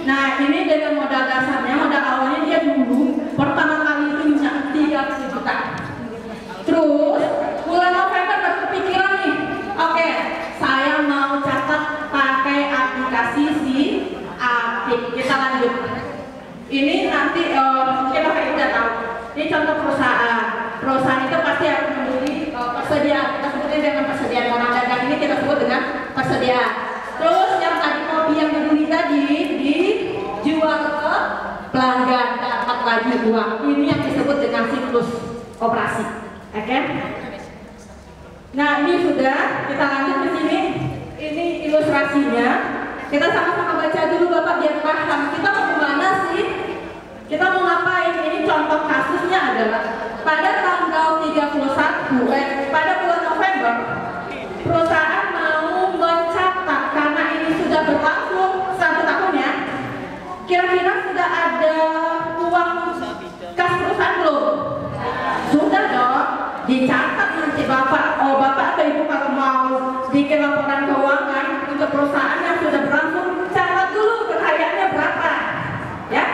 Speaker 9: Nah, ini dari modal dasarnya, modal awalnya dia dulu pertama kali itu minyak 30 juta. Terus bulan November baru kepikiran nih, oke, saya mau catat pakai aplikasi si Apik. Kita lanjut. Ini nanti kita udah tahu. Ini contoh perusahaan. Perusahaan itu pasti harus membeli persediaan. Kita sebutnya dengan persediaan. Orang dagang ini kita sebut dengan persediaan. Terus yang tadi kopi yang dibeli tadi dijual ke pelanggan, dapat lagi uang. Ini yang disebut dengan siklus operasi. Oke? Nah, ini sudah, kita lanjut ke sini. Ini ilustrasinya. Kita sama-sama baca dulu Bapak biar paham. Kita mau kemana sih? Kita mau ngapain? Ini contoh kasusnya adalah pada tanggal 31 pada bulan November, perusahaan mau mencatat karena ini sudah berlangsung 1 tahun ya. Kira-kira sudah ada uang kas perusahaan belum? Sudah dong. Dicatat nanti Bapak. Oh, Bapak atau Ibu kalau mau bikin laporan keuangan untuk perusahaan yang sudah berlangsung, catat dulu kekayaannya berapa, ya.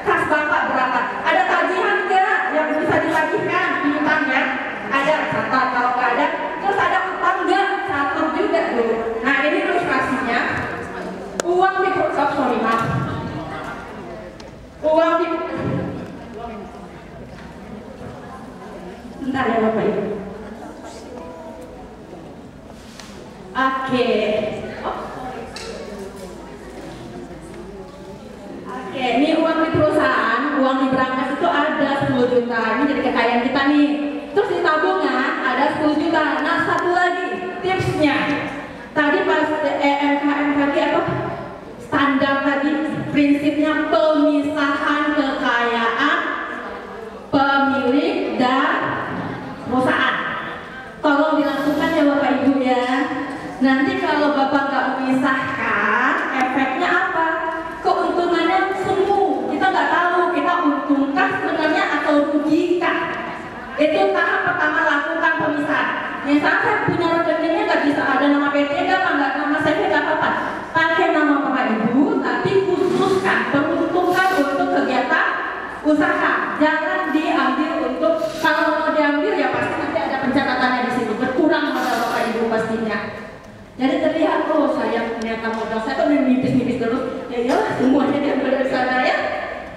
Speaker 9: Kas Bapak berapa? Ada tagihan nggak yang bisa ditagihkan piutangnya? Ada, catat. Kalau nggak ada, terus ada utang nggak? Catat juga dulu. Nah, ini ilustrasinya. Uang di perusahaan, uang di bentar ya Bapak Ibu. Oke. Oke, ini uang di perusahaan, uang di brankas itu ada 10 juta. Ini jadi kekayaan kita nih. Terus di tabungan ada 10 juta. Nah, satu lagi tipsnya. Tadi pas EMKM tadi apa? Standar tadi prinsipnya pemisahan kekayaan pemilik dan perusahaan. Tolong dilakukan ya Bapak Ibu ya. Nanti kalau Bapak nggak memisahkan, efeknya apa? Keuntungannya semu. Kita nggak tahu kita untungkah sebenarnya atau rugikah. Itu tahap pertama, lakukan pemisahan. Misalnya saya punya rekeningnya nggak bisa ada nama PT, nggak nama CV, nggak apa-apa. Pakai nama Bapak Ibu, tapi khususkan peruntukan untuk kegiatan usaha. Jangan diambil untuk, kalau mau diambil ya pasti nanti ada pencatatannya di sini. Berkurang modal Bapak Ibu pastinya. Jadi terlihat, oh saya ternyata modal saya tuh nipis-nipis terus. Ya iyalah semuanya diambil dari sana ya.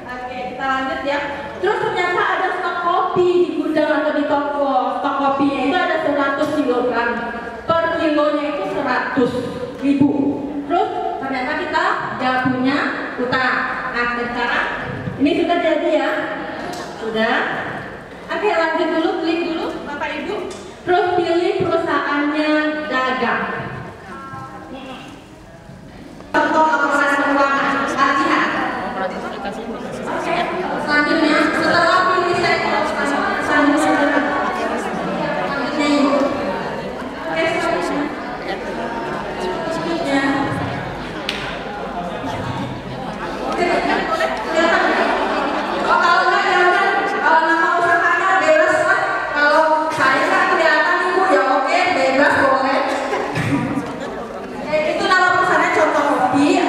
Speaker 9: Oke, kita lanjut ya. Terus ternyata ada stok kopi di gudang atau di toko. Stok kopinya itu ada 100 kg. Per kilonya itu 100.000. Terus ternyata kita gak punya utang. Nah, sekarang ini sudah jadi ya. Sudah. Oke, lanjut dulu, klik dulu Bapak Ibu. Terus pilih perusahaannya dagang. Contoh laporan keuangan. Latihan. Oke. Selanjutnya setelah pilih sektor selanjutnya Ibu. Oke, selanjutnya. Oke, boleh kelihatan. Oh, kalau nggak jangan, kalau nama usahanya bebas lah. Kalau saya nggak kelihatan Ibu ya oke, bebas boleh. Itu nama perusahaannya Contoh Kopi.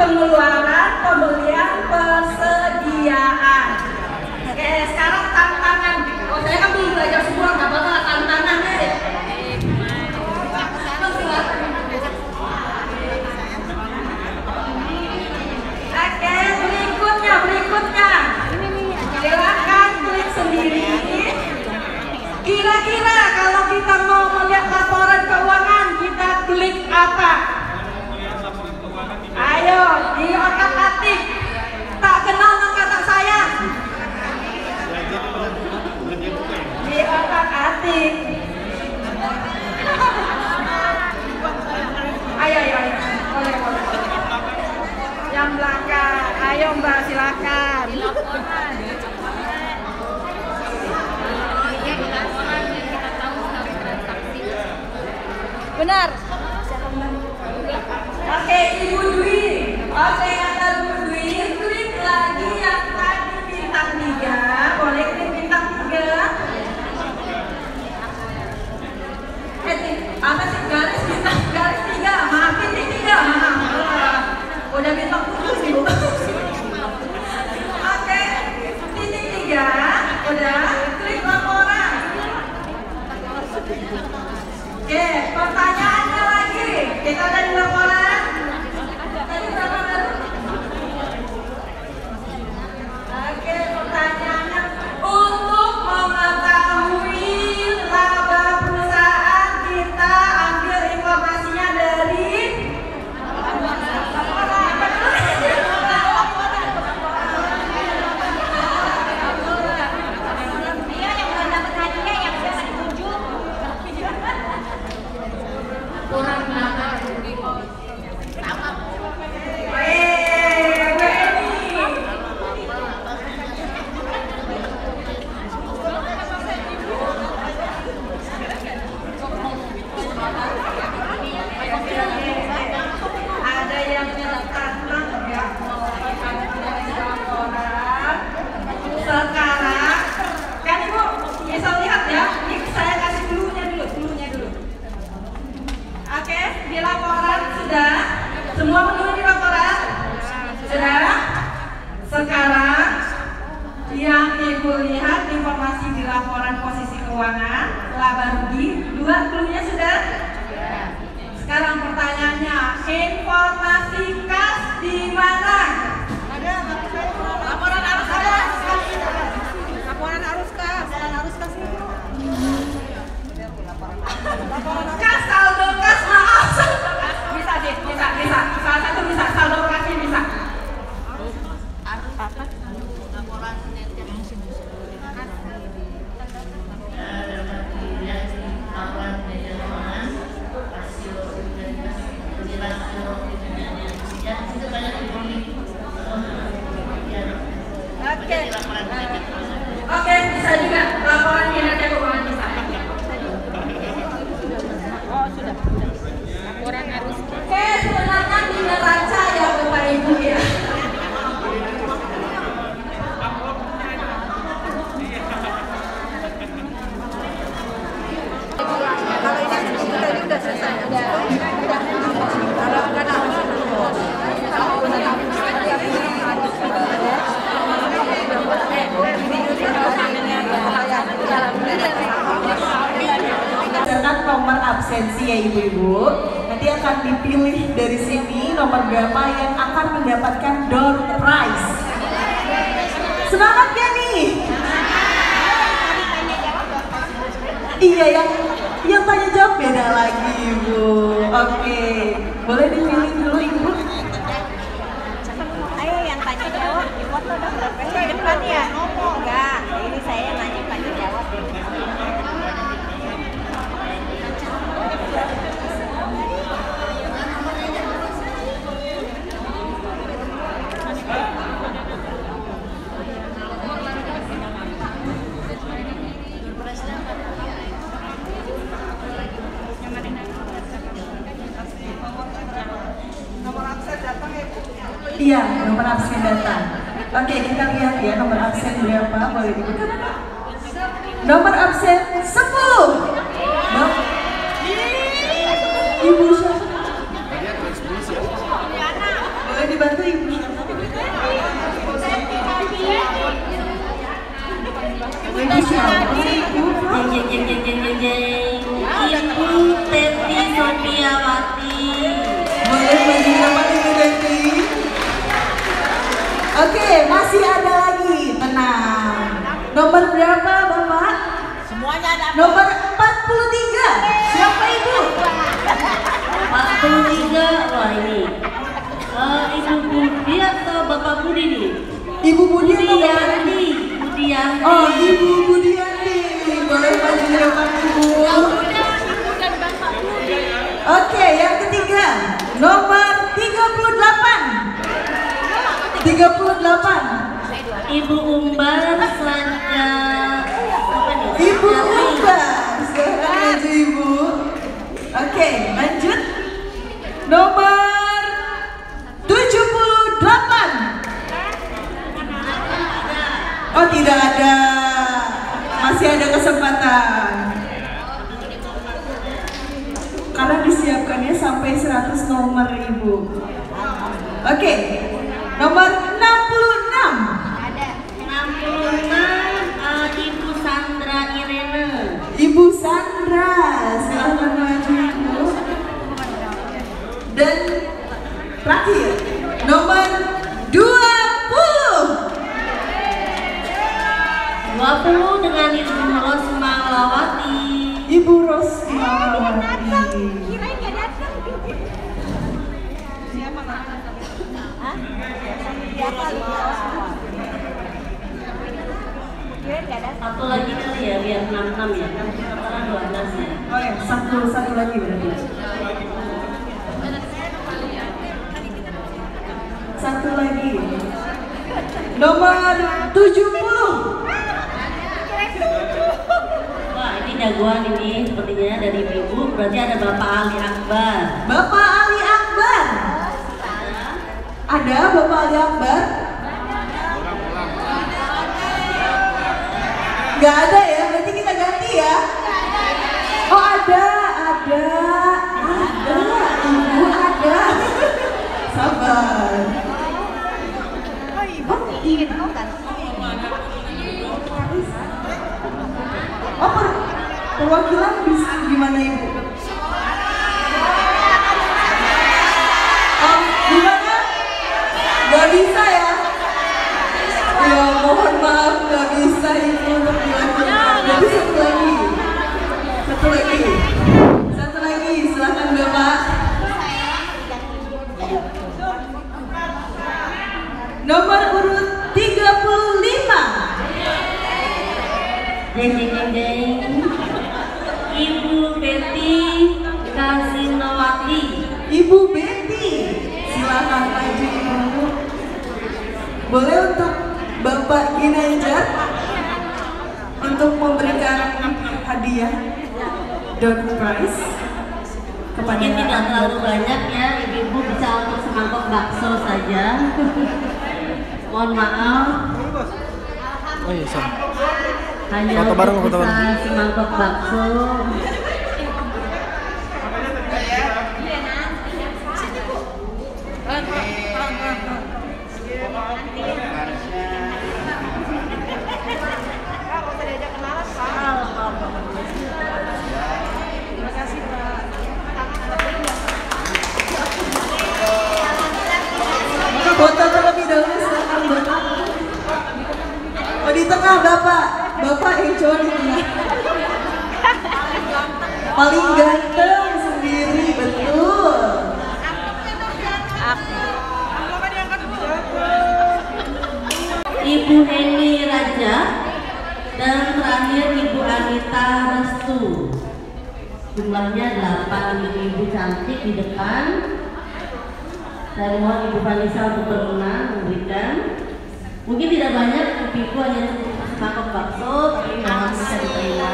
Speaker 9: pengeluaran, pembelian, persediaan. Oke, sekarang tantangan. Oh, saya kan belum belajar semua, nggak apa-apa tantangannya deh. Oke, berikutnya. Silakan klik sendiri. Kira-kira kalau kita mau melihat laporan keuangan, kita klik apa? Ayo, di otak-atik. Tak kenal maka tak sayang. Di otak-atik. Ayo. Boleh. Yang belakang. Ayo Mbak, silakan.
Speaker 7: Benar.
Speaker 9: Oke, Ibu Dwi. Oke, ada Bu Dwi. Klik lagi yang tadi bintang 3. Boleh klik bintang 3. Apa sih garis 3? Maafin nih 3. Udah bintang 7 sih Bu. Oke, titik 3. Udah, klik laporan. Oke, pertanyaannya lagi. Kita ada di laporan. Tadi berapa baru? Oke, pertanyaannya untuk mengetahui laba perusahaan kita ambil informasinya dari semua menulis di laporan? Sudah? Sekarang yang Ibu lihat informasi di laporan posisi keuangan, laba rugi, 2 clue-nya sudah? Sekarang pertanyaannya, informasi kas di mana? Ada. Laporan arus kas. Laporan arus kas. Itu. Kas, saldo kas, maaf. Bisa. Salah satu bisa, saldo kasih bisa. Apa? Laporan net yang Oke, bisa juga laporan kinerja keuangan bisa. Oh, sudah. Laporan arus. Oke, sebenarnya di neraca ya Bapak Ibu ya. Kalau ini sudah selesai. Kalau enggak
Speaker 1: berdasarkan nomor absensi ya ibu-ibu, nanti akan dipilih dari sini nomor berapa yang akan mendapatkan door prize. Semangat ya nih? Iya, yang tanya jawab beda lagi ibu. Oke, boleh dipilih dulu ibu.
Speaker 7: Ayo yang tanya jawab di foto dong, di depan ya. Enggak, ini saya yang nanya tanya jawab.
Speaker 1: Iya, nomor absen datang. Oke, kita lihat ya nomor absen berapa, boleh dibuka. Nomor absen 10. Ibu siapa? Boleh dibantu Ibu? Ibu siapa sih Ibu?
Speaker 10: Ibu Teti Sofiawati.
Speaker 1: Boleh bagi nama Ibu Teti? Oke, masih ada lagi. Tenang. Nomor berapa Bapak?
Speaker 7: Semuanya ada.
Speaker 1: Nomor 43. Siapa Ibu?
Speaker 10: 43. Wah ini Ibu Budi atau Bapak Budi nih?
Speaker 1: Ibu Budi atau Bapak
Speaker 10: Budiani. Budiani.
Speaker 1: Oh, Ibu Budiani. Boleh maju di depan Ibu. Oke, yang ketiga. Nomor 38. 38.
Speaker 10: Ibu Umbar Sanja.
Speaker 1: Ibu Umbar. Silahkan maju Ibu. Oke, lanjut. Nomor 78. Oh, tidak ada. Masih ada kesempatan. Karena disiapkannya sampai 100 nomor Ibu. Oke. Nomor 66.
Speaker 10: Ada 66. Ibu Sandra Irene.
Speaker 1: Ibu Sandra, silahkan maju Ibu. Dan terakhir, nomor 20.
Speaker 10: 20 dengan Ibu Rosmalawati.
Speaker 1: Ibu Rosmalawati.
Speaker 7: Kirain nggak datang. Siapa nggak? Hah? Siapa lu? Kirain nggak datang.
Speaker 10: Satu lagi kali ya, biar 66 ya. Kan kita sekarang 12 ya.
Speaker 1: Oh ya, satu lagi berarti. Satu lagi. Nomor 70.
Speaker 10: Wah ini jagoan ini sepertinya dari Ibu. Berarti ada Bapak Ali Akbar.
Speaker 1: Bapak Ali Akbar. Ada Bapak Ali Akbar? Gak ada ya, berarti kita ganti ya. Oh ada. Ibu ada. Sabar. Oh, perwakilan bisa gimana Ibu? Gimana? Gak bisa ya? Ya mohon maaf gak bisa Ibu untuk diwakilkan. Jadi satu lagi, silakan Bapak. Nomor urut 35.
Speaker 10: Jeng. Ibu Betty Kasinowati.
Speaker 1: Ibu Betty, silakan maju Ibu. Boleh untuk Bapak Ginanjar untuk memberikan hadiah door prize kepada
Speaker 10: Mungkin tidak terlalu banyak ya, Ibu bisa untuk semangkok bakso saja. Mohon maaf.
Speaker 11: Oh iya, sorry.
Speaker 10: Hanya
Speaker 11: Foto bareng,
Speaker 10: untuk
Speaker 11: foto bareng.
Speaker 10: bisa semangkok bakso.
Speaker 1: Foto terlebih dahulu, silakan Bapak. Oh di tengah Bapak yang cowok di tengah. Paling ganteng sendiri, betul.
Speaker 10: Ibu Heni Raja dan terakhir Ibu Anita Restu. Jumlahnya 8 ibu cantik di depan. Saya mohon Ibu Vanessa untuk berkenan memberikan. Mungkin tidak banyak, Ibu hanya cukup semangkok bakso, tapi mohon bisa diterima.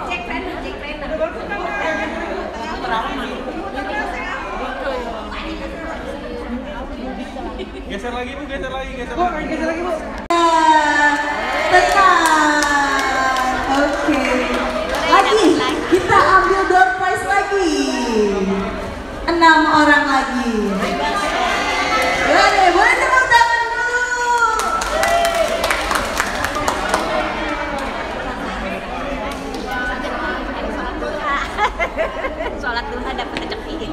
Speaker 7: Cek
Speaker 11: Geser lagi Bu, geser lagi Bu.
Speaker 1: Tenang. Oke. Lagi, kita ambil door prize lagi. 6 orang lagi. Boleh tepuk tangan dulu.
Speaker 7: Sholat duha dapat rezeki.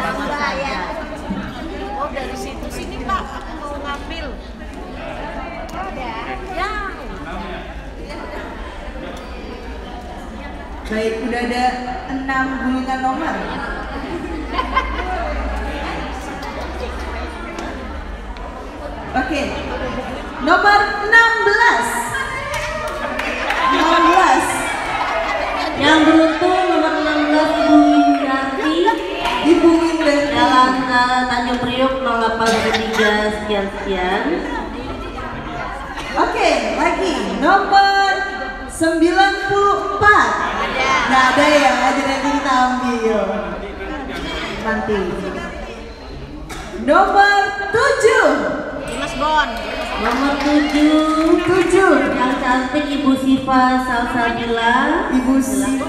Speaker 7: Bahaya. Oh dari situ sini Pak, aku mau ngambil. Ya.
Speaker 1: Baik, udah ada 6 gulungan nomor. Oke, nomor 16.
Speaker 10: Yang beruntung nomor 16 Ibu Windarti.
Speaker 1: Ibu Windarti.
Speaker 10: Jalan Tanjung Priok 0823 sekian.
Speaker 1: Oke, lagi nomor 94. Nggak ada ya, jadi nanti kita ambil. Nanti. Nomor 7.
Speaker 7: Dimas Bon.
Speaker 10: Nomor 7 yang cantik Ibu Siva Salsabila.
Speaker 1: Ibu Siva.